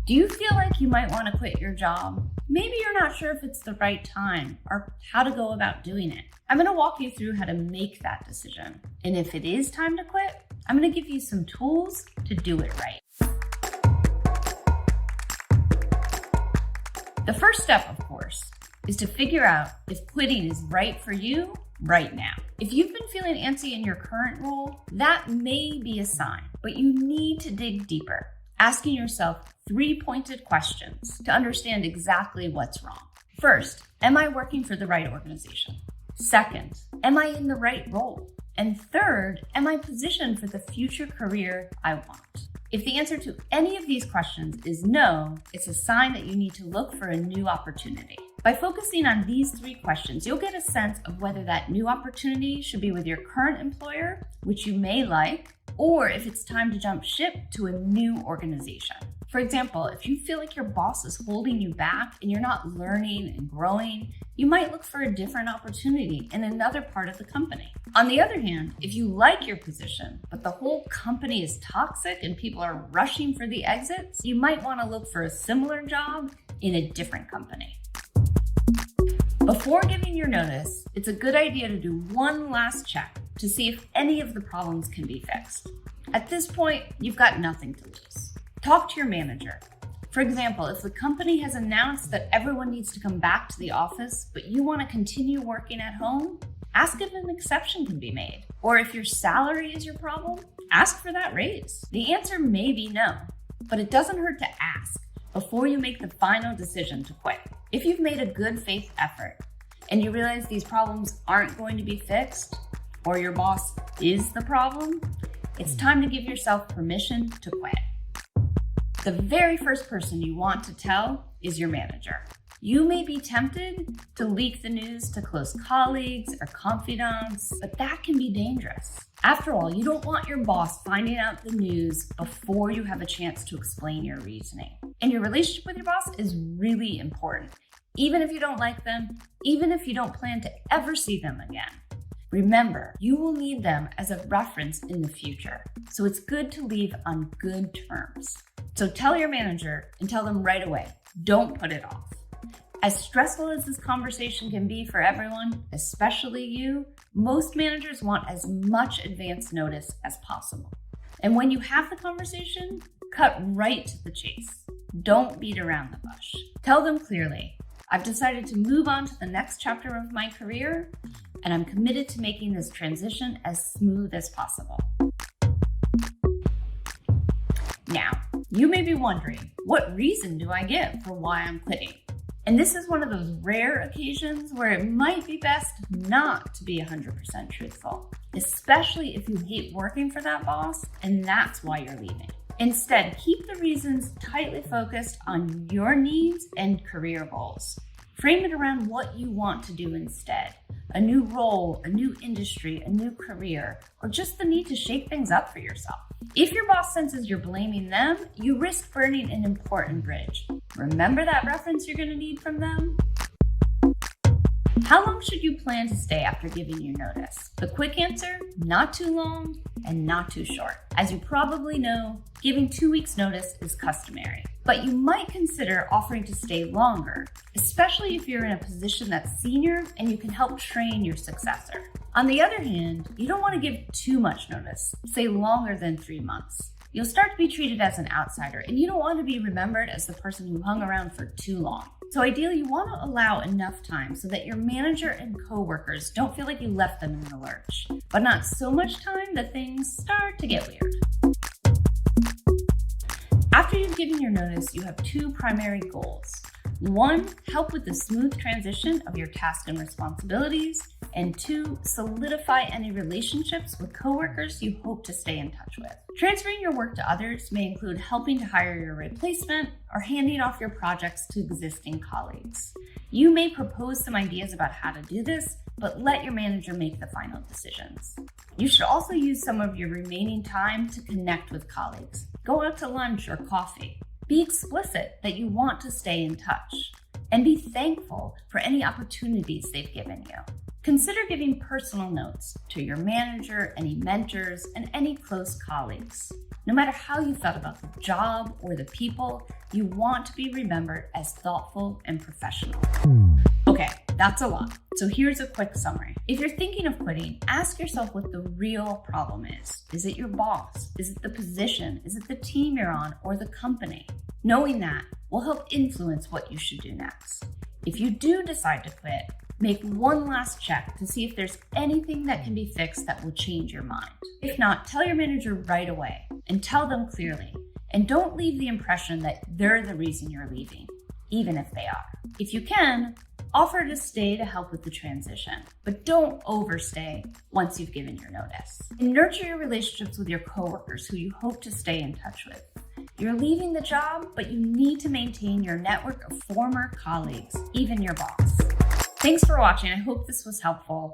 Do you feel like you might want to quit your job? Maybe you're not sure if it's the right time or how to go about doing it. I'm going to walk you through how to make that decision. And if it is time to quit, I'm going to give you some tools to do it right. The first step, of course, is to figure out if quitting is right for you right now. If you've been feeling antsy in your current role, that may be a sign, but you need to dig deeper, asking yourself 3 pointed questions to understand exactly what's wrong. First, am I working for the right organization? Second, am I in the right role? And third, am I positioned for the future career I want? If the answer to any of these questions is no, it's a sign that you need to look for a new opportunity. By focusing on these 3 questions, you'll get a sense of whether that new opportunity should be with your current employer, which you may like, or if it's time to jump ship to a new organization. For example, if you feel like your boss is holding you back and you're not learning and growing, you might look for a different opportunity in another part of the company. On the other hand, if you like your position, but the whole company is toxic and people are rushing for the exits, you might want to look for a similar job in a different company. Before giving your notice, it's a good idea to do one last check to see if any of the problems can be fixed. At this point, you've got nothing to lose. Talk to your manager. For example, if the company has announced that everyone needs to come back to the office, but you want to continue working at home, ask if an exception can be made. Or if your salary is your problem, ask for that raise. The answer may be no, but it doesn't hurt to ask before you make the final decision to quit. If you've made a good faith effort and you realize these problems aren't going to be fixed, or your boss is the problem, it's time to give yourself permission to quit. The very first person you want to tell is your manager. You may be tempted to leak the news to close colleagues or confidants, but that can be dangerous. After all, you don't want your boss finding out the news before you have a chance to explain your reasoning. And your relationship with your boss is really important, even if you don't like them, even if you don't plan to ever see them again. Remember, you will need them as a reference in the future, so it's good to leave on good terms. So tell your manager and tell them right away. Don't put it off. As stressful as this conversation can be for everyone, especially you, most managers want as much advance notice as possible. And when you have the conversation, cut right to the chase. Don't beat around the bush. Tell them clearly, I've decided to move on to the next chapter of my career, and I'm committed to making this transition as smooth as possible. Now, you may be wondering, what reason do I give for why I'm quitting? And this is one of those rare occasions where it might be best not to be 100% truthful, especially if you hate working for that boss and that's why you're leaving. Instead, keep the reasons tightly focused on your needs and career goals. Frame it around what you want to do instead. A new role, a new industry, a new career, or just the need to shake things up for yourself. If your boss senses you're blaming them, you risk burning an important bridge. Remember that reference you're going to need from them? How long should you plan to stay after giving your notice? The quick answer, not too long and not too short. As you probably know, giving 2 weeks notice is customary, but you might consider offering to stay longer, especially if you're in a position that's senior and you can help train your successor. On the other hand, you don't want to give too much notice, say longer than 3 months. You'll start to be treated as an outsider, and you don't want to be remembered as the person who hung around for too long. So ideally, you want to allow enough time so that your manager and coworkers don't feel like you left them in the lurch, but not so much time that things start to get weird. After you've given your notice, you have 2 primary goals. 1, help with the smooth transition of your tasks and responsibilities, and 2, solidify any relationships with coworkers you hope to stay in touch with. Transferring your work to others may include helping to hire your replacement or handing off your projects to existing colleagues. You may propose some ideas about how to do this, but let your manager make the final decisions. You should also use some of your remaining time to connect with colleagues. Go out to lunch or coffee. Be explicit that you want to stay in touch, and be thankful for any opportunities they've given you. Consider giving personal notes to your manager, any mentors, and any close colleagues. No matter how you felt about the job or the people, you want to be remembered as thoughtful and professional. Okay, that's a lot. So here's a quick summary. If you're thinking of quitting, ask yourself what the real problem is. Is it your boss? Is it the position? Is it the team you're on or the company? Knowing that will help influence what you should do next. If you do decide to quit, make one last check to see if there's anything that can be fixed that will change your mind. If not, tell your manager right away and tell them clearly. And don't leave the impression that they're the reason you're leaving, even if they are. If you can, offer to stay to help with the transition, but don't overstay once you've given your notice. And nurture your relationships with your coworkers who you hope to stay in touch with. You're leaving the job, but you need to maintain your network of former colleagues, even your boss. Thanks for watching. I hope this was helpful.